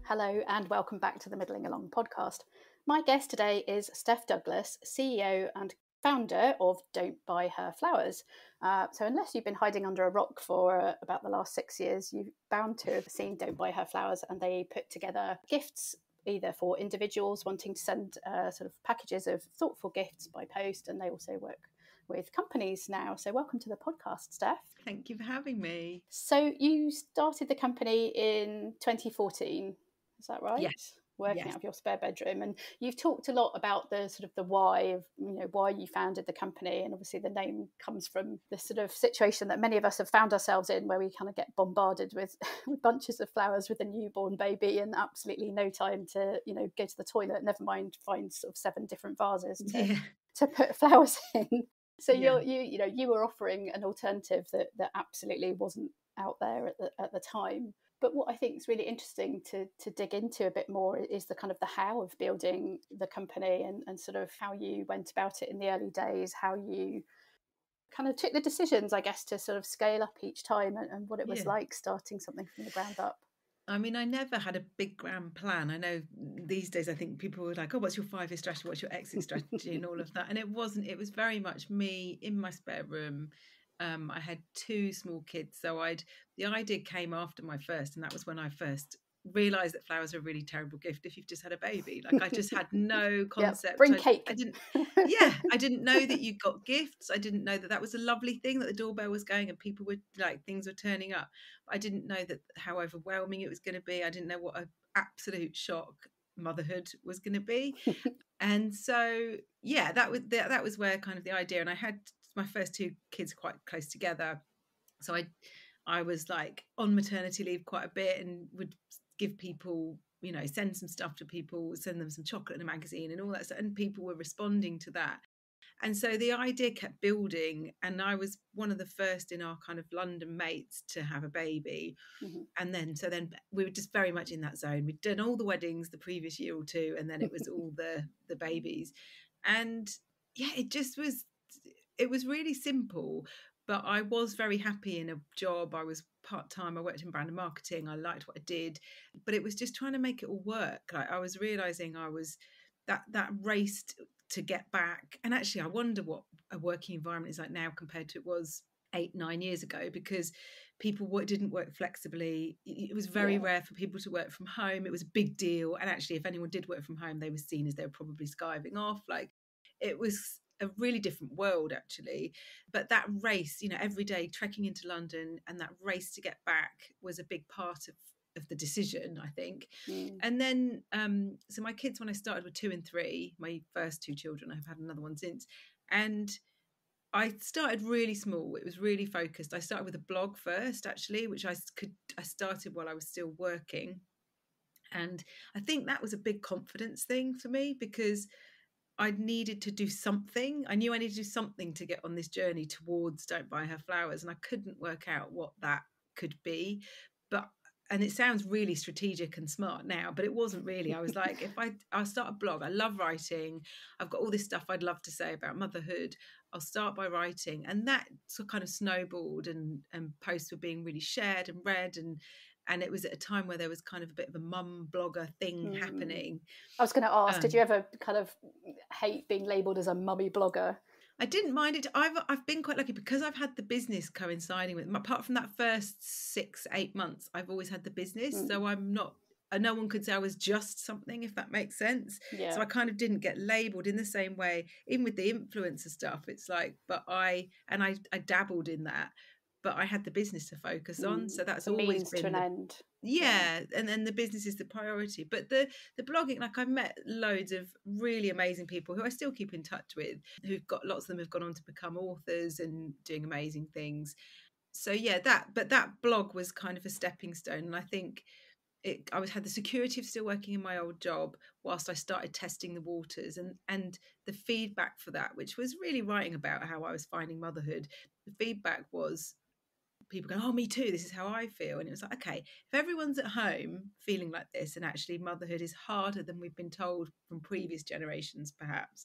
Hello and welcome back to the Middling Along podcast. My guest today is Steph Douglas, CEO and founder of Don't Buy Her Flowers. So unless you've been hiding under a rock for about the last 6 years, you're bound to have seen Don't Buy Her Flowers, and they put together gifts either for individuals wanting to send sort of packages of thoughtful gifts by post, and they also work with companies now. So welcome to the podcast, Steph. Thank you for having me. So you started the company in 2014. Is that right? Yes. Working Yes. out of your spare bedroom. And you've talked a lot about the sort of the why of, why you founded the company. And obviously the name comes from the sort of situation that many of us have found ourselves in, where we kind of get bombarded with, with bunches of flowers with a newborn baby and absolutely no time to, go to the toilet, never mind find sort of 7 different vases to put flowers in. So you were offering an alternative that absolutely wasn't out there at the time. But what I think is really interesting to dig into a bit more is the kind of the how of building the company and sort of how you went about it in the early days, how you kind of took the decisions, I guess, to sort of scale up each time and what it was like starting something from the ground up. I mean, I never had a big grand plan. I know these days I think people were like, oh, what's your 5-year strategy? What's your exit strategy? And all of that. And it wasn't. It was very much me in my spare room. I had 2 small kids. So the idea came after my first. And that was when I first realised that flowers are a really terrible gift if you've just had a baby. Like, I just had no concept. Bring cake. I didn't know that you got gifts. I didn't know that was a lovely thing, that the doorbell was going and people were like, things were turning up. I didn't know that how overwhelming it was going to be. I didn't know what an absolute shock motherhood was going to be. And so, that was where kind of the idea. And I had my first 2 kids quite close together. So I was like on maternity leave quite a bit and would give people, send some stuff to people, send them some chocolate and a magazine and all that stuff. And people were responding to that. And so the idea kept building, and I was one of the first in our kind of London mates to have a baby. Mm-hmm. And then we were just very much in that zone. We'd done all the weddings the previous year or 2, and then it was all the babies. And it was really simple, but I was very happy in a job. I was part-time. I worked in brand and marketing. I liked what I did, but it was just trying to make it all work. Like, I was realizing I was that race to get back. And actually, I wonder what a working environment is like now compared to it was 8-9 years ago, because people didn't work flexibly. It was very rare for people to work from home. It was a big deal. And actually, if anyone did work from home, they were seen as they were probably skiving off. Like, it was a really different world, actually. But that race, every day trekking into London, and that race to get back was a big part of the decision, I think. And then so my kids, when I started, were 2 and 3, my first 2 children. I've had another one since. And I started really small. It was really focused. I started with a blog first, actually, which I started while I was still working. And I think that was a big confidence thing for me, because I needed to do something. I knew I needed to do something to get on this journey towards Don't Buy Her Flowers. And I couldn't work out what that could be. And it sounds really strategic and smart now, but it wasn't really. I was like, I'll start a blog. I love writing. I've got all this stuff I'd love to say about motherhood. I'll start by writing. And that kind of snowballed, and posts were being really shared and read. And it was at a time where there was kind of a bit of a mum blogger thing happening. I was going to ask, did you ever kind of hate being labelled as a mummy blogger? I didn't mind it. I've been quite lucky because I've had the business coinciding with, apart from that first 6-8 months, I've always had the business. So I'm not, no one could say I was just something, if that makes sense. Yeah. So I kind of didn't get labelled in the same way, even with the influencer stuff. It's like, but I dabbled in that, but I had the business to focus on. So that's always been to an end. Yeah, and then the business is the priority. But the blogging, like, I've met loads of really amazing people who I still keep in touch with, lots of them have gone on to become authors and doing amazing things. So that blog was kind of a stepping stone. And I think I had the security of still working in my old job whilst I started testing the waters, and the feedback for that, which was really writing about how I was finding motherhood. The feedback was people going, oh, me too, this is how I feel. And it was like, okay, if everyone's at home feeling like this, and actually motherhood is harder than we've been told from previous generations perhaps,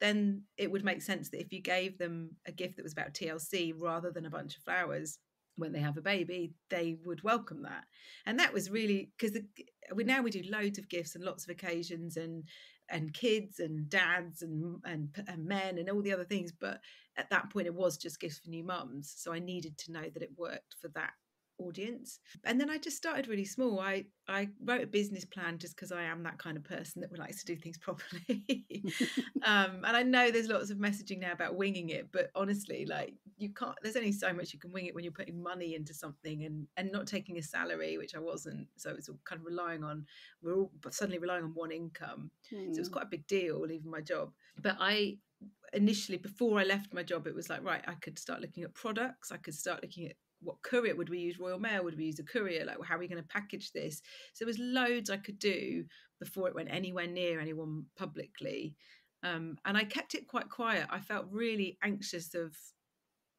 then it would make sense that if you gave them a gift that was about TLC rather than a bunch of flowers when they have a baby, they would welcome that. And that was really, because we do loads of gifts and lots of occasions, and kids and dads and men and all the other things, but at that point it was just gifts for new mums, so I needed to know that it worked for that audience. And then I just started really small. I wrote a business plan just because I am that kind of person that likes to do things properly. And I know there's lots of messaging now about winging it, but honestly, like, you can't, there's only so much you can wing it when you're putting money into something and not taking a salary, which I wasn't. So it was all kind of we're all suddenly relying on one income. So it was quite a big deal leaving my job. But I initially, before I left my job, it was like, right, I could start looking at products. I could start looking at what courier would we use, Royal Mail, would we use a courier, like how are we going to package this? So there was loads I could do before it went anywhere near anyone publicly. And I kept it quite quiet. I felt really anxious of,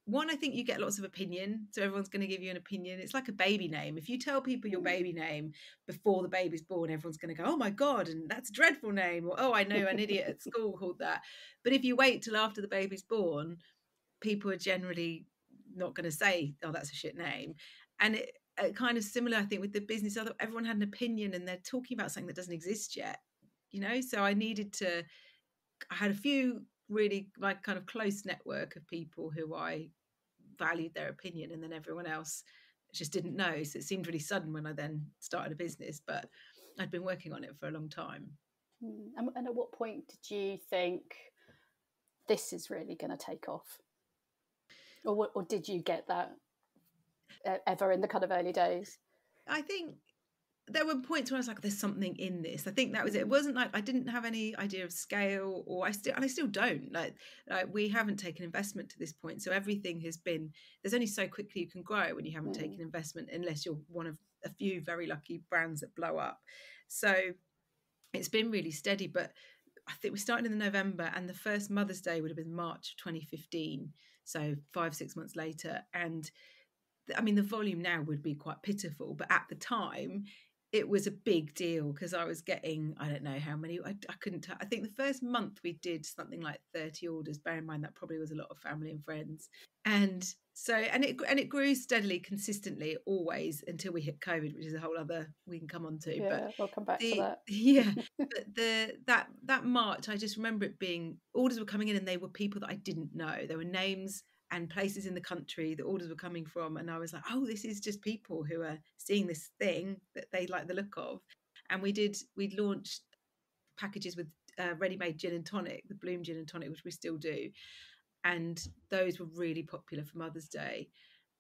one, I think you get lots of opinion, so everyone's going to give you an opinion. It's like a baby name. If you tell people your baby name before the baby's born, everyone's going to go, oh my God, and that's a dreadful name, or oh, I know an idiot at school called that. But if you wait till after the baby's born, people are generally not going to say, oh, that's a shit name. And it kind of similar, I think, with the business. Everyone had an opinion and they're talking about something that doesn't exist yet, so I had a few really, like, kind of close network of people who I valued their opinion, and then everyone else just didn't know. So it seemed really sudden when I then started a business, but I'd been working on it for a long time. And at what point did you think this is really going to take off? Or did you get that ever in the kind of early days? I think there were points where I was like, there's something in this. I think that was it. It wasn't like I didn't have any idea of scale, or I still don't. Like we haven't taken investment to this point. So everything has been, there's only so quickly you can grow when you haven't taken investment, unless you're one of a few very lucky brands that blow up. So it's been really steady. But I think we started in November, and the first Mother's Day would have been March of 2015. So 5-6 months later. And I mean, the volume now would be quite pitiful, but at the time it was a big deal because I was getting, I don't know how many, I couldn't tell. I think the first month we did something like 30 orders. Bear in mind that probably was a lot of family and friends. And so, and it grew steadily, consistently, always, until we hit COVID, which is a whole other, we can come on to. Yeah, but we'll come back to that. Yeah, but that March, I just remember it being, orders were coming in, and they were people that I didn't know. There were names and places in the country the orders were coming from, and I was like, oh, this is just people who are seeing this thing that they like the look of. And we'd launched packages with ready-made gin and tonic, the Bloom gin and tonic, which we still do, and those were really popular for Mother's Day.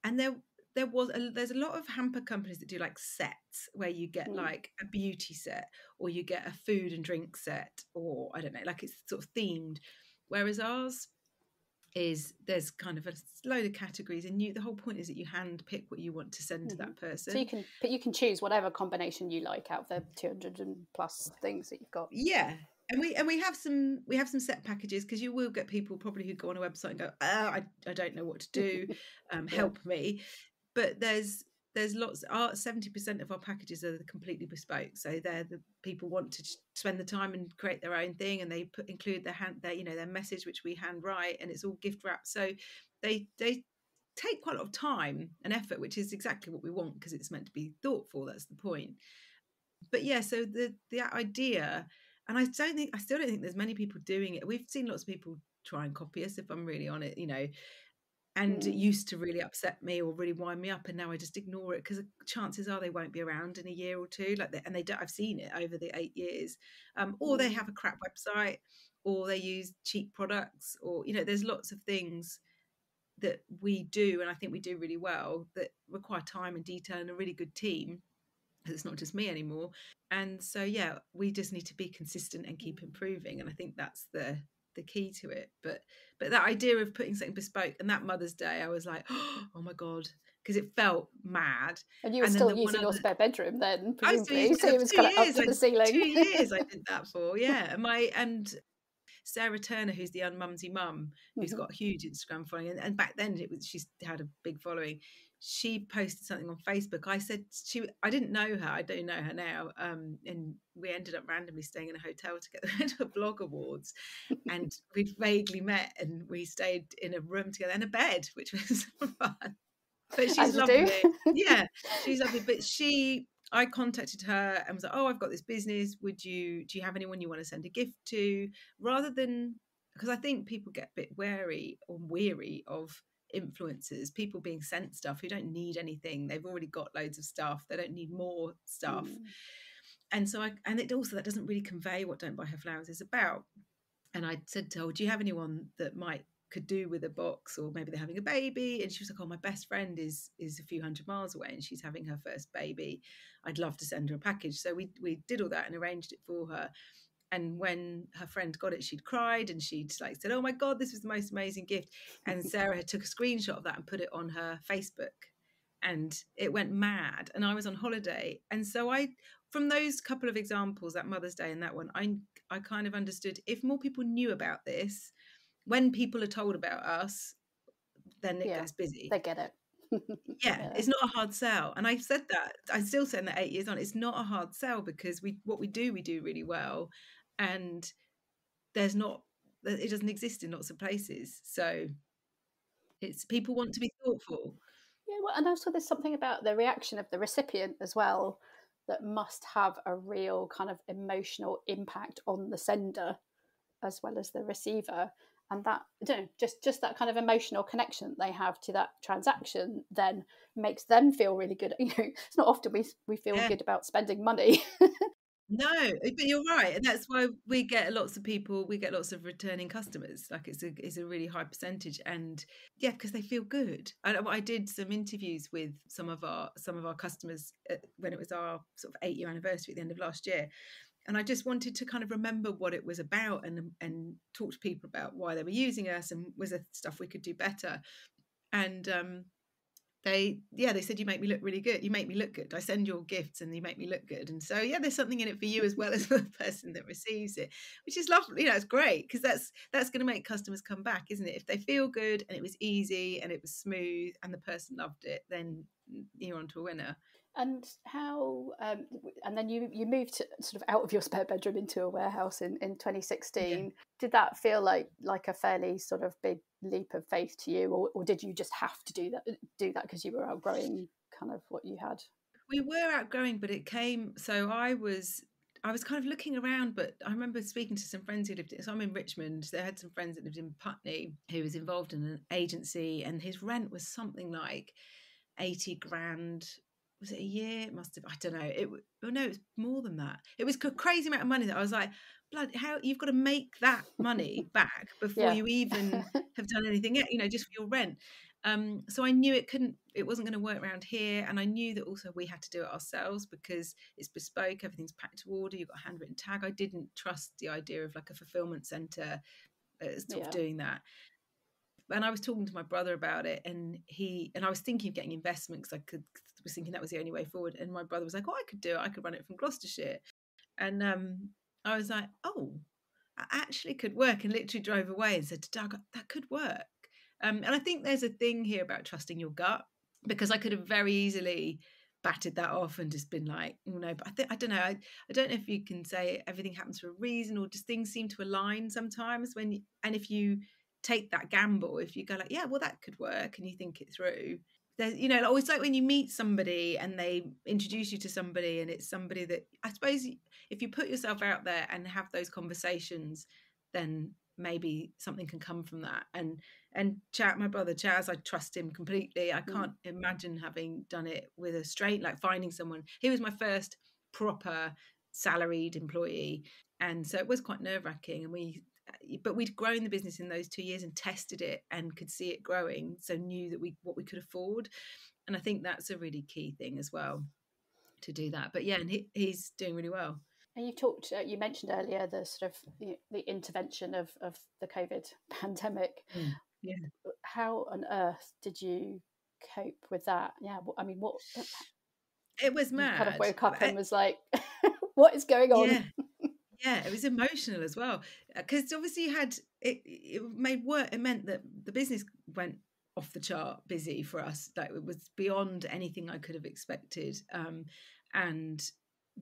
And there's a lot of hamper companies that do like sets where you get like a beauty set, or you get a food and drink set, or I don't know, like it's sort of themed, whereas ours is, there's kind of a load of categories, and the whole point is that you hand pick what you want to send to that person. So you can choose whatever combination you like out of the 200 and plus things that you've got. Yeah. And we have some set packages, because you will get people probably who go on a website and go, I don't know what to do, help me. But there's lots. 70% of our packages are completely bespoke. So they're the people want to spend the time and create their own thing, and they include their message, which we hand write, and it's all gift wrapped. So they take quite a lot of time and effort, which is exactly what we want, because it's meant to be thoughtful. That's the point. But yeah, so the idea, and I still don't think there's many people doing it. We've seen lots of people try and copy us, if I'm really on it, and it used to really upset me or really wind me up, and now I just ignore it, because chances are they won't be around in a year or two. I've seen it over the 8 years, or they have a crap website, or they use cheap products, or there's lots of things that we do, and I think we do really well, that require time and detail and a really good team. It's not just me anymore. And so yeah, we just need to be consistent and keep improving, and I think that's the key to it. But that idea of putting something bespoke, and that Mother's Day I was like, oh my God, because it felt mad. And you were still using your spare bedroom then, presumably, so it was kind of up to the ceiling. 2 years I did that for, yeah. And Sarah Turner, who's the Unmumsy Mum, who's got a huge Instagram following, and back then she's had a big following. She posted something on Facebook. I said I didn't know her. I don't know her now. And we ended up randomly staying in a hotel together. We went to a blog awards, and we'd vaguely met, and we stayed in a room together and a bed, which was fun. But she's lovely. Yeah, she's lovely. But she I contacted her and was like, oh, I've got this business. Do you have anyone you want to send a gift to? Rather than, because I think people get a bit wary or weary of influencers, people being sent stuff who don't need anything. They've already got loads of stuff. They don't need more stuff. And so that doesn't really convey what Don't Buy Her Flowers is about. And I said to her, do you have anyone that could do with a box, or maybe they're having a baby? And she was like, oh, my best friend is a few hundred miles away and she's having her first baby. I'd love to send her a package. So we did all that and arranged it for her. And when her friend got it, she'd cried and she'd said, oh my God, this was the most amazing gift. And Sarah took a screenshot of that and put it on her Facebook, and it went mad. And I was on holiday. And so from those couple of examples, that Mother's Day and that one, I kind of understood, if more people knew about this, when people are told about us, then it gets busy. They get it. It's not a hard sell. And I said that, I still say that 8 years on, it's not a hard sell, because what we do really well. And it doesn't exist in lots of places. So it's, people want to be thoughtful. Yeah, well, and also there's something about the reaction of the recipient as well that must have a real kind of emotional impact on the sender as well as the receiver. And that, I don't know, just that kind of emotional connection they have to that transaction then makes them feel really good. You know, it's not often we feel good about spending money. No, but you're right, and that's why we get lots of returning customers. Like it's a really high percentage, and because they feel good. I did some interviews with some of our customers when it was our sort of 8-year anniversary at the end of last year, and I just wanted to kind of remember what it was about and talk to people about why they were using us and was there stuff we could do better. And they said, you make me look really good. You make me look good. I send your gifts and you make me look good. And so, there's something in it for you as well as for the person that receives it, which is lovely. It's great, because that's going to make customers come back, isn't it? If they feel good and it was easy and it was smooth and the person loved it, then you're on to a winner. And how, and then you moved sort of out of your spare bedroom into a warehouse in 2016. Yeah. Did that feel like a fairly sort of big leap of faith to you, or did you just have to do that because you were outgrowing kind of what you had? We were outgrowing, but it came. So I was kind of looking around, but I remember speaking to some friends who lived in. So I'm in Richmond. So I had some friends that lived in Putney who was involved in an agency, and his rent was something like 80 grand. Was it a year? It must have, I don't know. It was more than that. It was a crazy amount of money that I was like, blood, how you've got to make that money back before you even have done anything yet, just for your rent. So I knew it wasn't going to work around here. And I knew that also we had to do it ourselves because it's bespoke, everything's packed to order, you've got a handwritten tag. I didn't trust the idea of like a fulfillment center sort of doing that. And I was talking to my brother about it, and I was thinking of getting investment because I was thinking that was the only way forward. And my brother was like, "Oh, I could do it. I could run it from Gloucestershire." And I was like, "Oh, I actually could work," and literally drove away and said to Doug, "That could work." And I think there's a thing here about trusting your gut, because I could have very easily batted that off and just been like, "Oh no," but I don't know. I don't know if you can say everything happens for a reason, or just things seem to align sometimes and if you take that gamble, if you go like, yeah, well, that could work, and you think it through, there's always like when you meet somebody and they introduce you to somebody, and it's somebody that I suppose if you put yourself out there and have those conversations, then maybe something can come from that. And my brother Chaz, I trust him completely. I can't imagine having done it with a straight, like finding someone. He was my first proper salaried employee, and so it was quite nerve-wracking, and but we'd grown the business in those 2 years and tested it and could see it growing, so knew that what we could afford. And I think that's a really key thing as well, to do that. But and he's doing really well. And you mentioned earlier the sort of the intervention of the COVID pandemic. How on earth did you cope with that? What it was mad. You kind of woke up and was like, what is going on? Yeah, it was emotional as well, because obviously it meant that the business went off the chart busy for us. Like, it was beyond anything I could have expected, and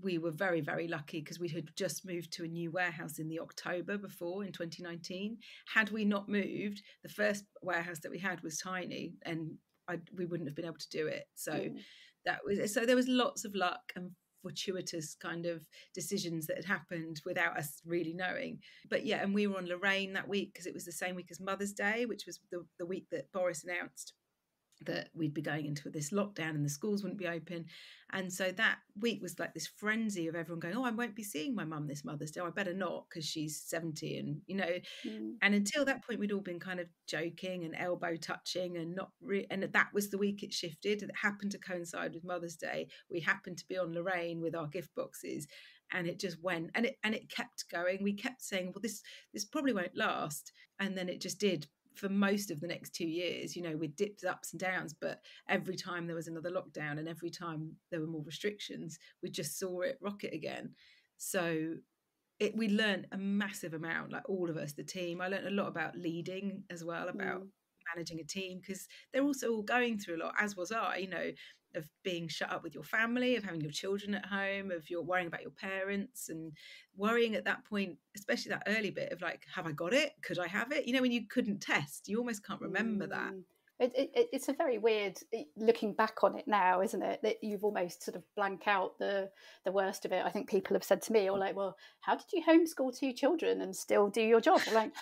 we were very, very lucky because we had just moved to a new warehouse in the October before, in 2019. Had we not moved, the first warehouse that we had was tiny, and we wouldn't have been able to do it. So So there was lots of luck and fortuitous kind of decisions that had happened without us really knowing. But yeah, and we were on Lorraine that week because it was the same week as Mother's Day, which was the week that Boris announced that we'd be going into this lockdown and the schools wouldn't be open. And so that week was like this frenzy of everyone going, oh, I won't be seeing my mum this Mother's Day. I better not, because she's 70. And, you know, and until that point, we'd all been kind of joking and elbow touching and not and that was the week it shifted. It happened to coincide with Mother's Day. We happened to be on Lorraine with our gift boxes, and it just went, and it kept going. We kept saying, well, this probably won't last. And then it just did. For most of the next 2 years, you know, with dips, ups and downs, but every time there was another lockdown and every time there were more restrictions, we just saw it rocket again. So we learned a massive amount, like all of us, the team. I learned a lot about leading as well, about managing a team, because they're also all going through a lot, as was I, you know, of being shut up with your family, of having your children at home, of your worrying about your parents, and worrying at that point, especially that early bit of like, have I got it? Could I have it? You know, when you couldn't test, you almost can't remember that. It's a very weird, looking back on it now, isn't it, that you've almost sort of blank out the worst of it. I think people have said to me, or like, well, how did you homeschool 2 children and still do your job? I'm like,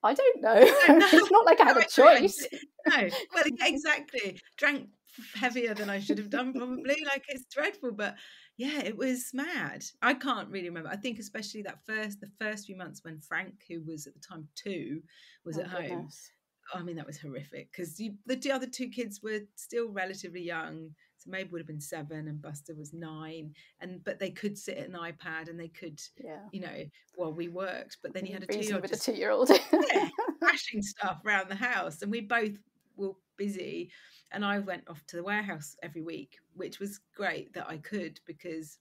I don't know. It's not like I had a choice. No, well, exactly. Drank heavier than I should have done, probably. Like, it's dreadful, but yeah, it was mad. I can't really remember. I think especially the first few months when Frank, who was at the time 2, was at home. Goodness. I mean, that was horrific, because the other 2 kids were still relatively young. So Mabel would have been 7 and Buster was 9, but they could sit at an iPad and they could, you know, while we worked. But then you had a 2-year-old with a 2-year-old, crashing stuff around the house, and we both were busy. And I went off to the warehouse every week, which was great that I could, because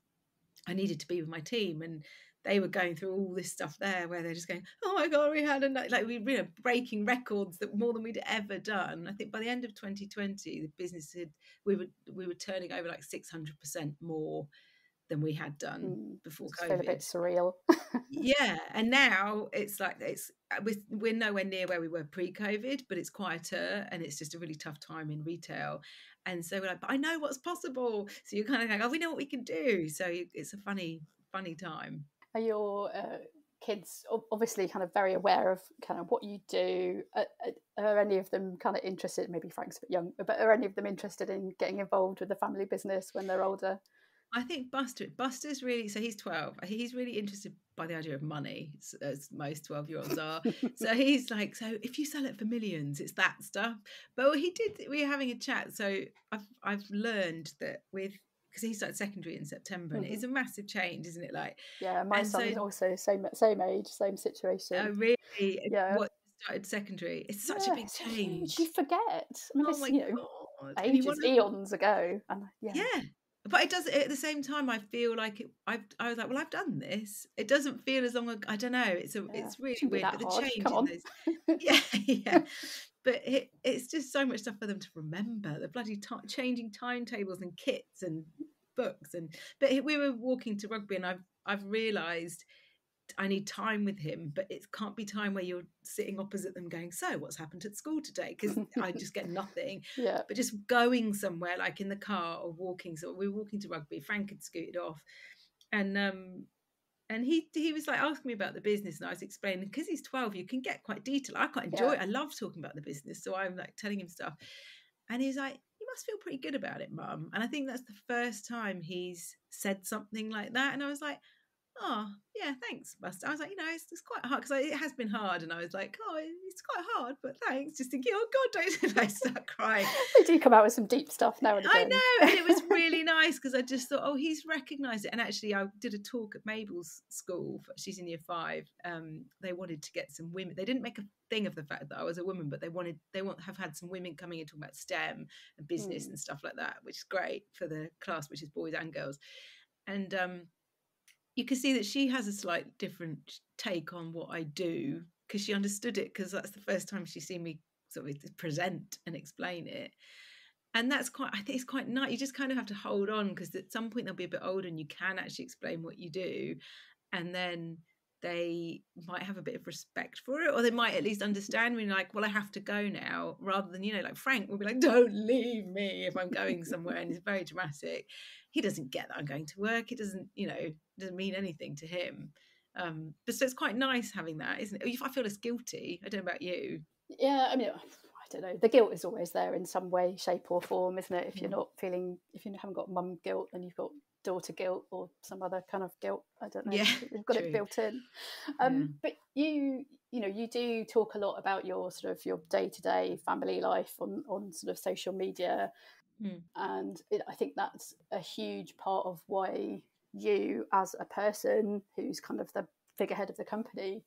I needed to be with my team, and they were going through all this stuff there where they're just going, oh my God, we had we were breaking records that more than we'd ever done. I think by the end of 2020, the business we were turning over like 600% more than we had done before COVID. Feel a bit surreal. Yeah, and now it's like we're nowhere near where we were pre-COVID, but it's quieter, and it's just a really tough time in retail. And so we're like, but I know what's possible. So you're kind of like, oh, we know what we can do. So it's a funny time. Are your kids obviously kind of very aware of kind of what you do? Are any of them kind of interested? Maybe Frank's a bit young, but are any of them interested in getting involved with the family business when they're older? I think Buster's really, so he's 12. He's really interested by the idea of money, as most 12-year-olds are. So he's like, so if you sell it for millions, it's that stuff. But we were having a chat. So I've learned that because he started secondary in September, and it is a massive change, isn't it? Like, yeah, my son is also same age, same situation. Oh, really? Yeah. What started secondary? It's such a big change. You forget. I mean, oh my God! Eons ago, and yeah. But it does. At the same time, I feel like I was like, well, I've done this. It doesn't feel as long as, I don't know. It's really weird. But the change in this, yeah. But it's just so much stuff for them to remember. The bloody changing timetables and kits and books, but we were walking to rugby, and I've realised I need time with him, but it can't be time where you're sitting opposite them going, so what's happened at school today? Because I just get nothing. Yeah. But just going somewhere, like in the car or walking. So we were walking to rugby. Frank had scooted off, and he was like asking me about the business, and I was explaining, because he's 12, you can get quite detailed. I quite enjoy it. I love talking about the business, so I'm like telling him stuff, and he's like, you must feel pretty good about it, Mum. And I think that's the first time he's said something like that, and I was like, oh yeah, thanks, Buster. I was like, it's quite hard, because it has been hard, and I was like, oh, it's quite hard, but thanks. Just thinking, oh God, don't I start crying. They do come out with some deep stuff now and again. I know, and it was really nice, because I just thought, oh, he's recognised it. And actually, I did a talk at Mabel's school. She's in year 5. They wanted to get some women. They didn't make a thing of the fact that I was a woman, but they have had some women coming in talking about STEM and business and stuff like that, which is great for the class, which is boys and girls. And you can see that she has a slight different take on what I do, because she understood it, because that's the first time she's seen me sort of present and explain it. And I think it's quite nice. You just kind of have to hold on, because at some point they'll be a bit older and you can actually explain what you do. And then they might have a bit of respect for it, or they might at least understand me, like, well, I have to go now, rather than, like Frank will be like, don't leave me if I'm going somewhere, and he's very dramatic. He doesn't get that I'm going to work. It doesn't, doesn't mean anything to him. But so it's quite nice having that, isn't it? I feel less guilty. I don't know about you. Yeah, I mean, I don't know. The guilt is always there in some way, shape, or form, isn't it? If you're not feeling, if you haven't got mum guilt, then you've got daughter guilt or some other kind of guilt. I don't know. Yeah, you've got true. it built in. But you do talk a lot about your sort of your day-to-day family life on sort of social media, and I think that's a huge part of why you, as a person who's kind of the figurehead of the company,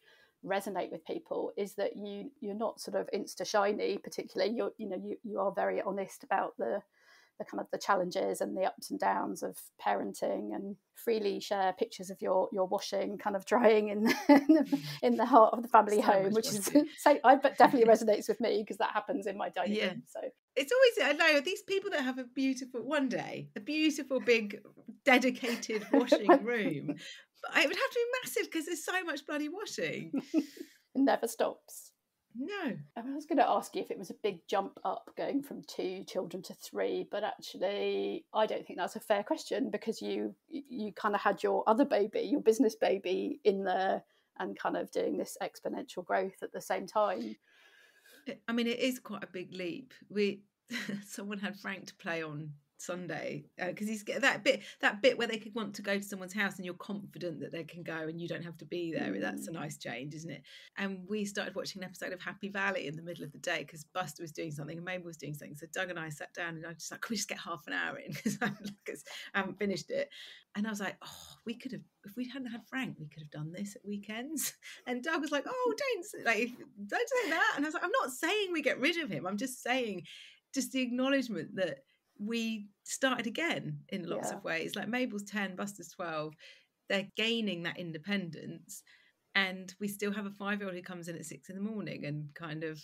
resonate with people, is that you're not sort of insta shiny particularly. You are very honest about the kind of the challenges and the ups and downs of parenting, and freely share pictures of your washing kind of drying in the heart of the family home, which washing. But definitely resonates with me, because that happens in my dining room. So it's always, I know these people that have a beautiful big dedicated washing room, but it would have to be massive because there's so much bloody washing. It never stops. No. I was going to ask you if it was a big jump up going from 2 children to 3, but actually I don't think that's a fair question, because you kind of had your other baby, your business baby, in there, and kind of doing this exponential growth at the same time. I mean, it is quite a big leap. Someone had Frank to play on Sunday, because he's that bit where they could want to go to someone's house and you're confident that they can go and you don't have to be there. That's a nice change, isn't it? And we started watching an episode of Happy Valley in the middle of the day because Buster was doing something and Mabel was doing something. So Doug and I sat down and I was just like, can we just get half an hour in, because I haven't finished it. And I was like, oh, we could have, if we hadn't had Frank, we could have done this at weekends. And Doug was like, oh, don't say that. And I was like, I'm not saying we get rid of him. I'm just saying, just the acknowledgement that we started again in lots of ways. Like Mabel's 10, Buster's 12. They're gaining that independence, and we still have a 5-year-old who comes in at 6 a.m. and kind of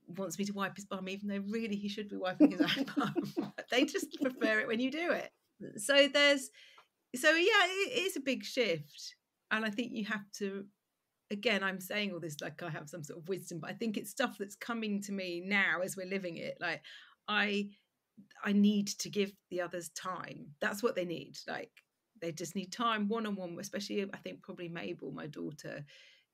wants me to wipe his bum, even though really he should be wiping his own bum. They just prefer it when you do it. So it is a big shift, and I think you have to. Again, I'm saying all this like I have some sort of wisdom, but I think it's stuff that's coming to me now as we're living it. Like I need to give the others time. That's what they need. Like they just need time, one-on-one, especially I think probably Mabel, my daughter,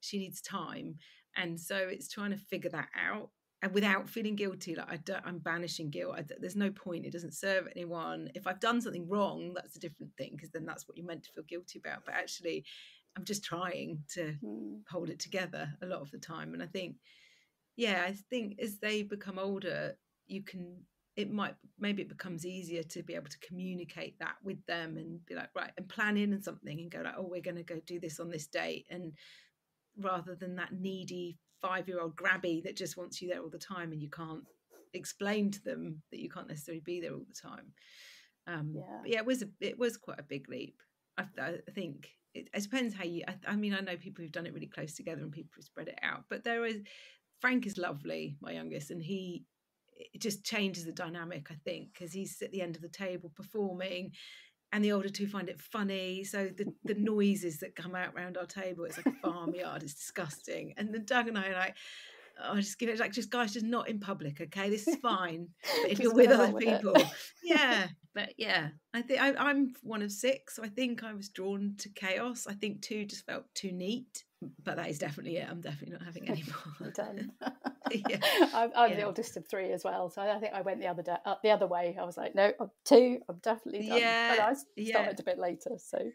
she needs time. And so it's trying to figure that out, and without feeling guilty. Like I'm banishing guilt. There's no point. It doesn't serve anyone. If I've done something wrong, that's a different thing, because then that's what you're meant to feel guilty about. But actually, I'm just trying to hold it together a lot of the time. And I think as they become older, maybe it becomes easier to be able to communicate that with them and be like, right, and plan in and something and go like, oh, we're going to go do this on this date. And rather than that needy 5-year-old grabby that just wants you there all the time, and you can't explain to them that you can't necessarily be there all the time. But it was quite a big leap. I think it depends how you. I mean, I know people who've done it really close together and people who spread it out. But Frank is lovely, my youngest, and it just changes the dynamic, I think, because he's at the end of the table performing, and the older two find it funny. So the noises that come out around our table, it's like a farmyard. It's disgusting. And then Doug and I are like, oh, just give it, like, just guys, just not in public, okay? This is fine. But if you're with other people, But I think I'm one of 6, so I think I was drawn to chaos. I think 2 just felt too neat, but that is definitely it. I'm definitely not having any more. Done. I'm the oldest of 3 as well, so I think I went the other way. I was like, no, I'm 2. I'm definitely done. But I started a bit later, so.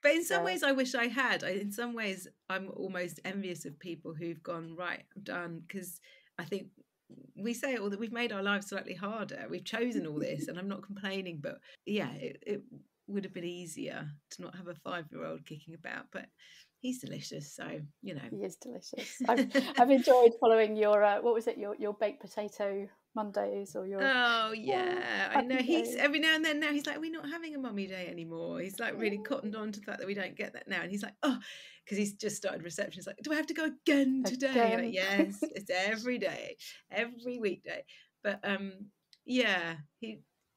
But in some ways, I wish I had. In some ways, I'm almost envious of people who've gone, right, I'm done, because I think we say all that we've made our lives slightly harder. We've chosen all this, and I'm not complaining, but it would have been easier to not have a 5-year-old kicking about. But he's delicious, so he is delicious. I've enjoyed following your what was it, your baked potato Mondays, or your I know he's every now and then now he's like, we're not having a mummy day anymore. He's like really cottoned on to the fact that we don't get that now, and he's like, oh, because he's just started reception. He's like, do I have to go again today? Like, yes, it's every day, every weekday. But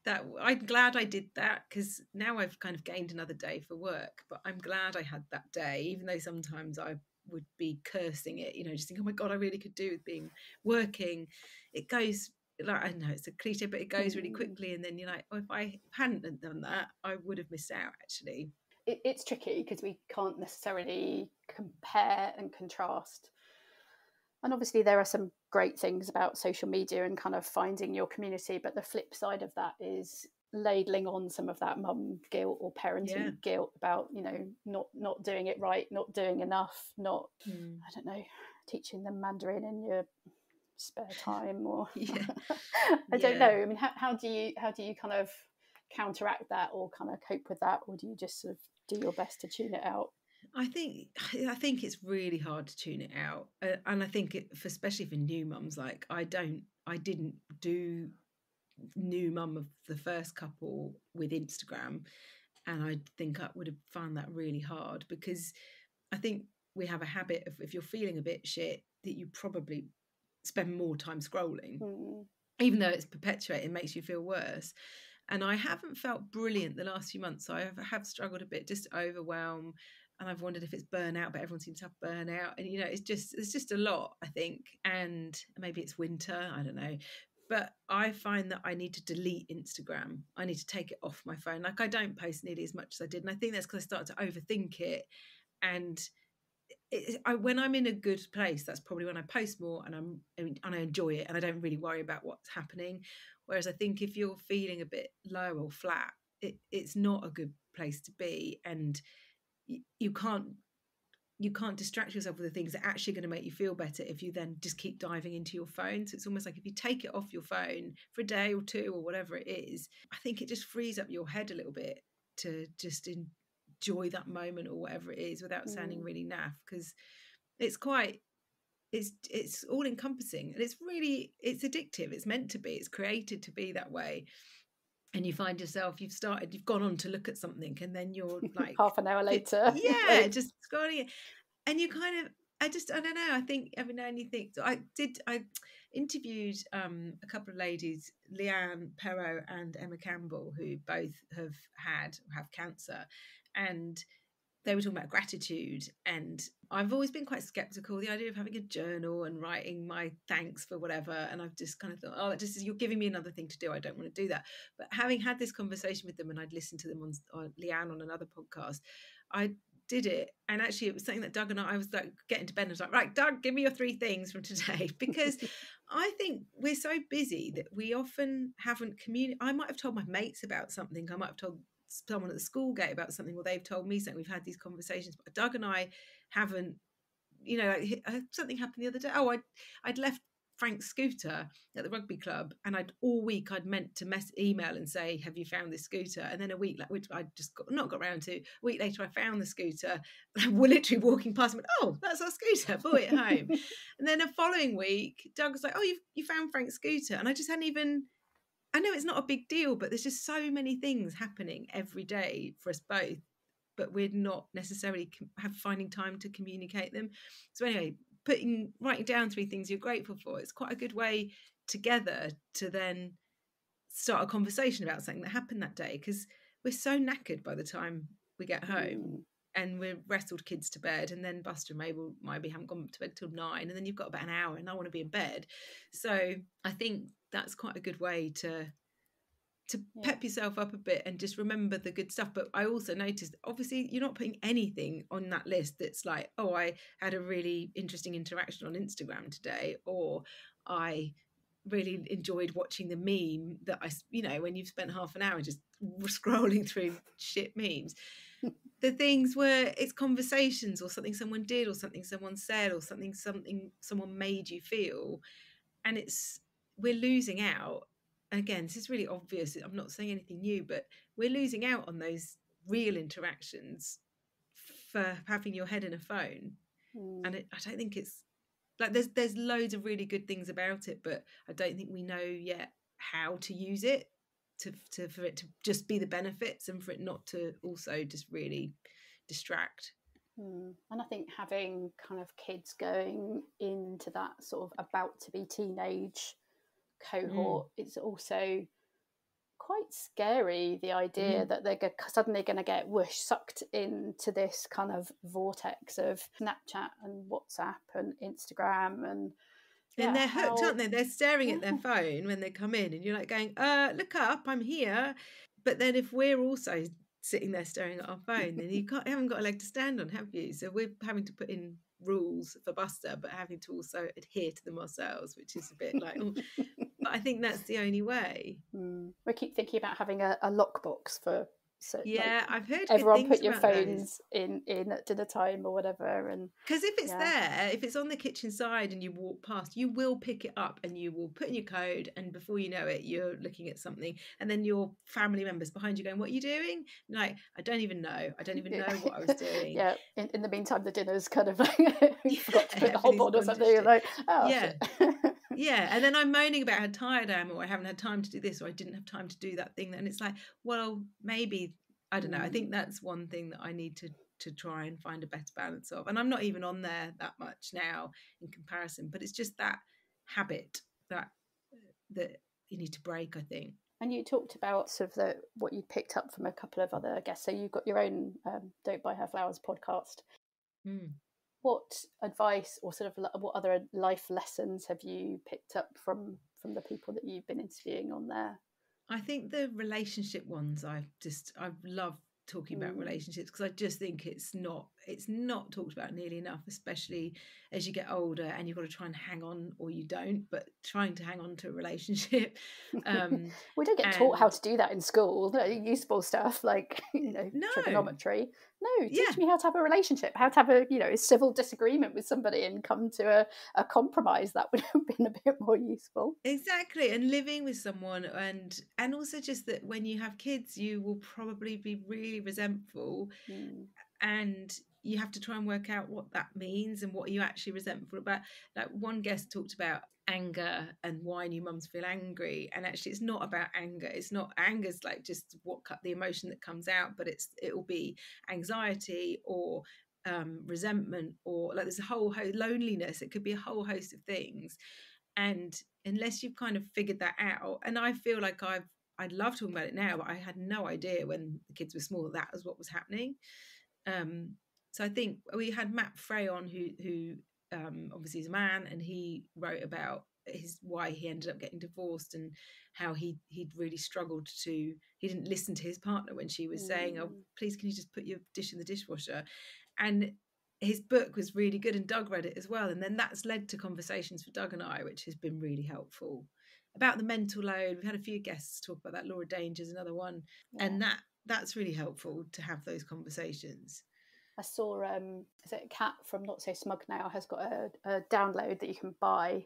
that I'm glad I did that, because now I've kind of gained another day for work, but I'm glad I had that day, even though sometimes I would be cursing it, just think, oh my God, I really could do with being working. It goes, like, I know it's a cliche, but it goes really quickly, and then you're like, oh, if I hadn't done that, I would have missed out, actually. It's tricky because we can't necessarily compare and contrast. And obviously there are some great things about social media and kind of finding your community, but the flip side of that is ladling on some of that mum guilt or parenting guilt about, not doing it right, not doing enough, not I don't know, teaching them Mandarin in your spare time, or I don't know. I mean, how do you kind of counteract that or kind of cope with that, or do you just sort of do your best to tune it out? I think it's really hard to tune it out, and I think especially for new mums, like I didn't do new mum of the first couple with Instagram, and I think I would have found that really hard, because I think we have a habit of, if you're feeling a bit shit, that you probably spend more time scrolling, even though it's perpetuating, it makes you feel worse. And I haven't felt brilliant the last few months. So I have struggled a bit, just overwhelm, and I've wondered if it's burnout, but everyone seems to have burnout, and it's just a lot, I think. And maybe it's winter, I don't know. But I find that I need to delete Instagram. I need to take it off my phone. Like, I don't post nearly as much as I did, and I think that's because I started to overthink it. And when I'm in a good place, that's probably when I post more, and I enjoy it, and I don't really worry about what's happening. Whereas I think if you're feeling a bit low or flat, it's not a good place to be, and you can't distract yourself with the things that are actually going to make you feel better if you then just keep diving into your phone. So it's almost like if you take it off your phone for a day or two or whatever it is, I think it just frees up your head a little bit to just enjoy that moment or whatever it is, without sounding really naff, because it's all encompassing, and it's addictive. It's meant to be, it's created to be that way. And you find yourself, you've gone on to look at something, and then you're like half an hour later, just scrolling it, and you kind of, I don't know, I think every now and you think. So I interviewed a couple of ladies, Leanne Perot and Emma Campbell, who both have cancer, and they were talking about gratitude. And I've always been quite skeptical, the idea of having a journal and writing my thanks for whatever. And I've just kind of thought, oh, you're giving me another thing to do, I don't want to do that. But having had this conversation with them, and I'd listened to them on Leanne on another podcast, I did it. And actually it was something that Doug and I was like getting to bed, and I was like, right, Doug, give me your 3 things from today. Because I think we're so busy that we often haven't communicated. I might have told my mates about something, I might have told someone at the school gate about something, or they've told me something, we've had these conversations, but Doug and I haven't, like, something happened the other day. I'd left Frank's scooter at the rugby club, and all week I'd meant to email and say, have you found this scooter? And then a week, like, which I just not got around to, a week later I found the scooter. We're literally walking past and went, oh, that's our scooter, brought it home. And then the following week Doug was like, oh, you found Frank's scooter. And I just hadn't even, I know it's not a big deal, but there's just so many things happening every day for us both, but we're not necessarily finding time to communicate them. So anyway, writing down 3 things you're grateful for, it's quite a good way together to then start a conversation about something that happened that day, because we're so knackered by the time we get home. And we're wrestled kids to bed, and then Buster and Mabel maybe haven't gone to bed till 9, and then you've got about an hour, and I want to be in bed. So I think that's quite a good way to pep yourself up a bit and just remember the good stuff. But I also noticed, obviously, you're not putting anything on that list that's like, oh, I had a really interesting interaction on Instagram today, or I really enjoyed watching the meme that when you've spent half an hour just scrolling through shit memes. The things where it's conversations, or something someone did, or something someone said, or something someone made you feel, and we're losing out. And again, this is really obvious, I'm not saying anything new, but we're losing out on those real interactions for having your head in a phone. And I don't think it's like, there's loads of really good things about it, but I don't think we know yet how to use it for it to just be the benefits, and for it not to also just really distract. And I think having kind of kids going into that sort of about to be teenage cohort, it's also quite scary, the idea that they're suddenly going to get sucked into this kind of vortex of Snapchat and WhatsApp and Instagram and and they're hooked, aren't they? They're staring at their phone when they come in, and you're like going, look up, I'm here. But then if we're also sitting there staring at our phone, then you haven't got a leg to stand on, have you? So we're having to put in rules for Buster, but having to also adhere to them ourselves, which is a bit like, oh. But I think that's the only way. We keep thinking about having a lockbox for, so yeah, I've heard everyone good put your about phones in at dinner time or whatever. And because if it's there, if it's on the kitchen side and you walk past, you will pick it up and you will put in your code, and before you know it, you're looking at something, and then your family members behind you going, what are you doing? Like, I don't even know what I was doing. In the meantime, the dinner's kind of like you forgot to put the hob on or something. You're like, oh shit. Yeah, and then I'm moaning about how tired I am, or I haven't had time to do this, or I didn't have time to do that thing. And it's like, well, maybe, I don't know. I think that's one thing that I need to try and find a better balance of. And I'm not even on there that much now in comparison, but it's just that habit that you need to break, I think. And you talked about sort of what you picked up from a couple of other guests. So you've got your own Don't Buy Her Flowers podcast. What advice or sort of what other life lessons have you picked up from the people that you've been interviewing on there? I think the relationship ones, I've loved talking about relationships, because I just think it's not talked about nearly enough, especially as you get older and you've got to try and hang on, or you don't, but trying to hang on to a relationship. We don't get taught how to do that in school. Useful stuff like trigonometry. No, teach me how to have a relationship, how to have a civil disagreement with somebody and come to a compromise. That would have been a bit more useful. Exactly, and living with someone, and also just that when you have kids, you will probably be really resentful, and you have to try and work out what that means and what are you actually resentful about. Like one guest talked about anger and why new mums feel angry, and actually it's not about anger. It's not, anger's like just the emotion that comes out, but it will be anxiety or resentment, or like there's a whole loneliness. It could be a whole host of things, and unless you've kind of figured that out, and I feel like I love talking about it now, but I had no idea when the kids were small that was what was happening. So I think we had Matt Frey on, who obviously is a man, and he wrote about why he ended up getting divorced and how he'd really struggled he didn't listen to his partner when she was saying, oh, please can you just put your dish in the dishwasher. And his book was really good, and Doug read it as well, and then that's led to conversations for Doug and I, which has been really helpful, about the mental load. We've had a few guests talk about that. Laura Danger's another one, and that's really helpful to have those conversations. I saw is it Kat from Not So Smug Now has got a download that you can buy.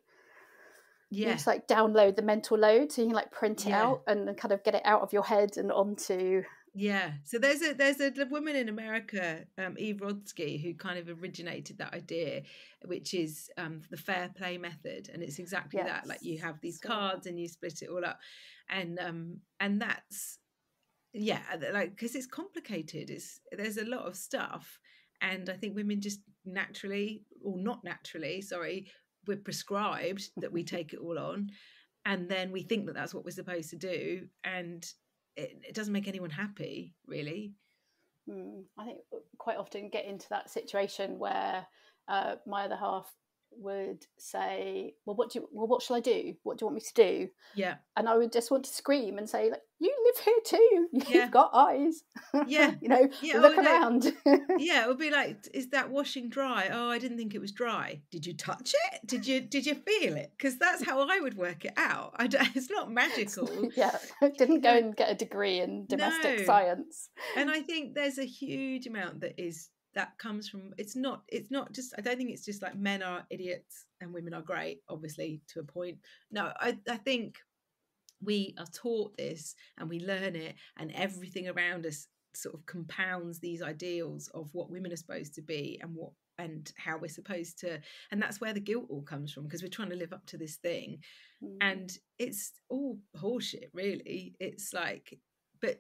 You just like download the mental load, so you can like print it out and kind of get it out of your head and onto. So there's a woman in America, Eve Rodsky, who kind of originated that idea, which is the fair play method, and it's exactly that. Like you have these cards and you split it all up, and that's like, because it's complicated. There's a lot of stuff, and I think women just naturally, or not naturally, sorry, we're prescribed that we take it all on, and then we think that that's what we're supposed to do, and it doesn't make anyone happy, really. I think quite often get into that situation where my other half would say, what shall I do? What do you want me to do? And I would just want to scream and say, like, you live here too, you've got eyes. Look around. It would be like, is that washing dry? Oh, I didn't think it was dry. Did you touch it? Did you feel it? Because that's how I would work it out. It's not magical. Didn't go and get a degree in domestic science. And I think there's a huge amount that comes from, it's not just, I don't think it's just like men are idiots and women are great, obviously, to a point. No, I think we are taught this and we learn it, and everything around us sort of compounds these ideals of what women are supposed to be and how we're supposed to, and that's where the guilt all comes from, because we're trying to live up to this thing. And it's all horseshit, really. It's like, but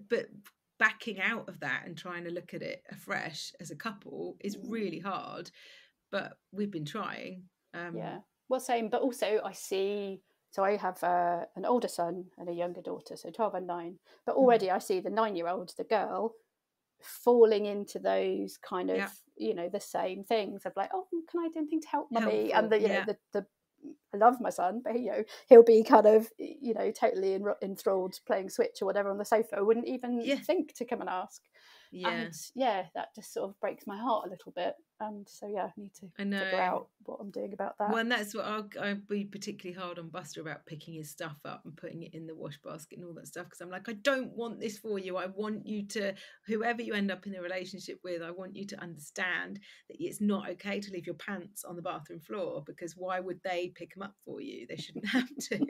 backing out of that and trying to look at it afresh as a couple is really hard, but we've been trying. Well, same, but also I see So I have an older son and a younger daughter, so 12 and 9. But already I see the 9-year-old, the girl, falling into those kind of, Yeah. the same things of like, oh, can I do anything to help mummy? Helpful. And Yeah. the I love my son, but he'll be kind of, totally enthralled playing Switch or whatever on the sofa. I wouldn't even think to come and ask. Yeah. And that just sort of breaks my heart a little bit. And so I need to figure out what I'm doing about that. Well, and that's what I'll be particularly hard on Buster about, picking his stuff up and putting it in the wash basket and all that stuff, because I'm like, I don't want this for you. I want you to, whoever you end up in a relationship with, I want you to understand that it's not okay to leave your pants on the bathroom floor, because why would they pick them up for you? They shouldn't have to.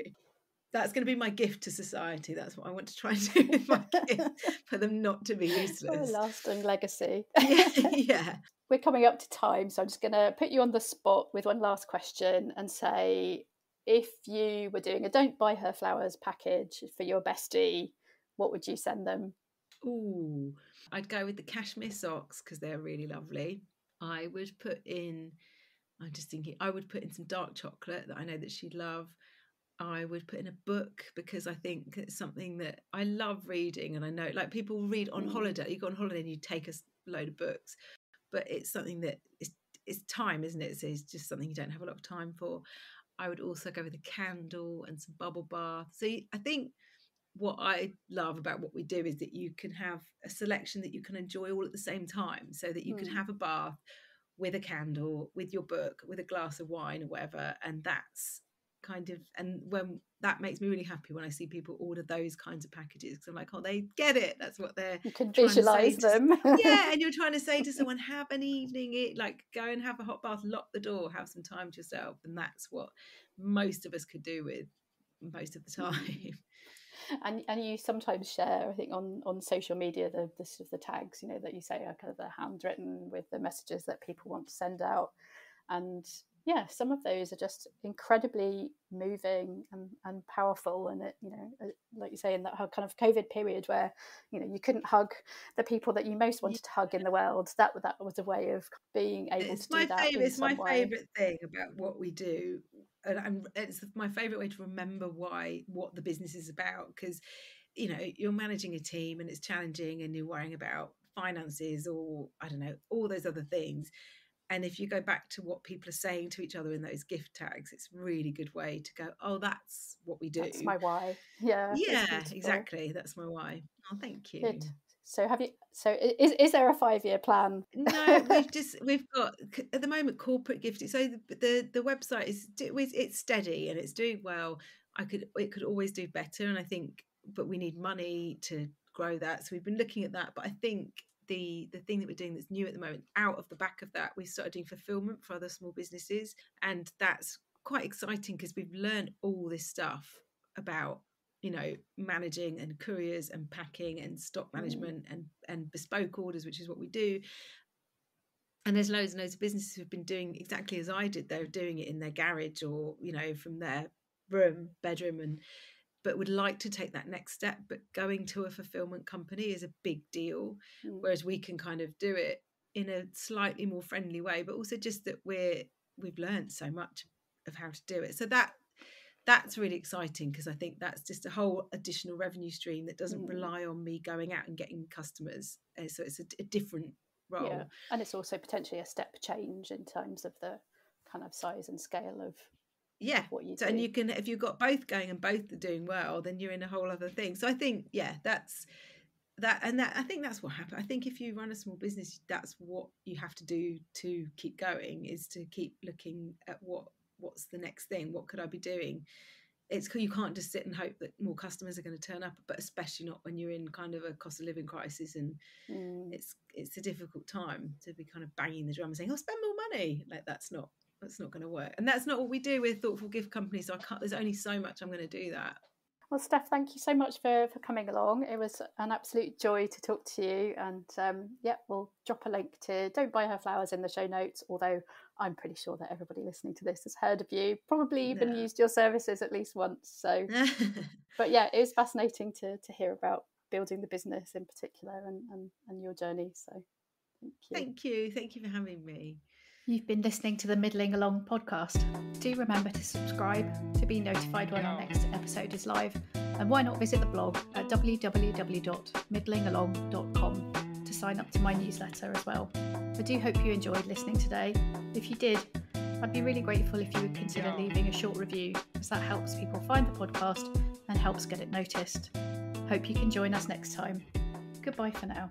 That's going to be my gift to society. That's what I want to try and do with my kids, for them not to be useless. A lasting legacy. Yeah. We're coming up to time, so I'm just going to put you on the spot with one last question and say, if you were doing a Don't Buy Her Flowers package for your bestie, what would you send them? Ooh, I'd go with the cashmere socks because they're really lovely. I would put in, I'm just thinking, I would put in some dark chocolate that I know that she'd love. I would put in a book, because I think it's something that I love reading, and I know, like, people read on holiday. You go on holiday and you take a load of books, but it's something that it's time, isn't it? So it's just something you don't have a lot of time for. I would also go with a candle and some bubble bath. So I think what I love about what we do is that you can have a selection that you can enjoy all at the same time, so that you can have a bath with a candle, with your book, with a glass of wine or whatever. And that's kind of, and when that makes me really happy when I see people order those kinds of packages, because I'm like, oh, they get it. That's what they're You can trying visualize to say them. yeah, and you're trying to say to someone, have an evening, like, go and have a hot bath, lock the door, have some time to yourself. And that's what most of us could do with most of the time. And you sometimes share, I think, on social media, the sort of the tags, that you say are kind of the handwritten with the messages that people want to send out. And some of those are just incredibly moving and powerful. And it, like you say, in that kind of COVID period where, you couldn't hug the people that you most wanted to hug in the world, that was a way of being able to do that in some way. It's my favourite thing about what we do. And it's my favourite way to remember what the business is about, because you're managing a team and it's challenging, and you're worrying about finances, or I don't know, all those other things. And if you go back to what people are saying to each other in those gift tags, it's a really good way to go, oh, that's what we do. That's my why. Yeah, exactly. That's my why. Oh, thank you. Good. So is there a 5-year plan? No, we've got at the moment corporate gifting. So the website it's steady and it's doing well. It could always do better, and I think, but we need money to grow that. So we've been looking at that. But I think the thing that we're doing that's new at the moment, out of the back of that, we started doing fulfillment for other small businesses, and that's quite exciting because we've learned all this stuff about managing and couriers and packing and stock management and bespoke orders, which is what we do. And there's loads and loads of businesses who've been doing exactly as I did. They're doing it in their garage or from their bedroom, but would like to take that next step. But going to a fulfillment company is a big deal, whereas we can kind of do it in a slightly more friendly way, but also just that we've learned so much of how to do it. So that's really exciting, because I think that's just a whole additional revenue stream that doesn't rely on me going out and getting customers. So it's a different role. Yeah, and it's also potentially a step change in terms of the kind of size and scale of what you do. And you can, if you've got both going and both are doing well, then you're in a whole other thing. So I think, that's that, and that I think that's what happened. I think if you run a small business, that's what you have to do to keep going, is to keep looking at what's the next thing. What could I be doing? You can't just sit and hope that more customers are going to turn up, but especially not when you're in kind of a cost of living crisis, and it's a difficult time to be kind of banging the drum and saying, "Oh, spend more money." Like that's not going to work, and that's not what we do with Thoughtful Gift Company. So there's only so much I'm going to do that. Well, Steph, thank you so much for coming along. It was an absolute joy to talk to you. And we'll drop a link to Don't Buy Her Flowers in the show notes, although I'm pretty sure that everybody listening to this has heard of you, probably even used your services at least once. So, but it was fascinating to hear about building the business in particular and your journey. So thank you. Thank you for having me. You've been listening to the Middling Along podcast. Do remember to subscribe to be notified when our next episode is live. And why not visit the blog at www.middlingalong.com to sign up to my newsletter as well. I do hope you enjoyed listening today. If you did, I'd be really grateful if you would consider leaving a short review, as that helps people find the podcast and helps get it noticed. Hope you can join us next time. Goodbye for now.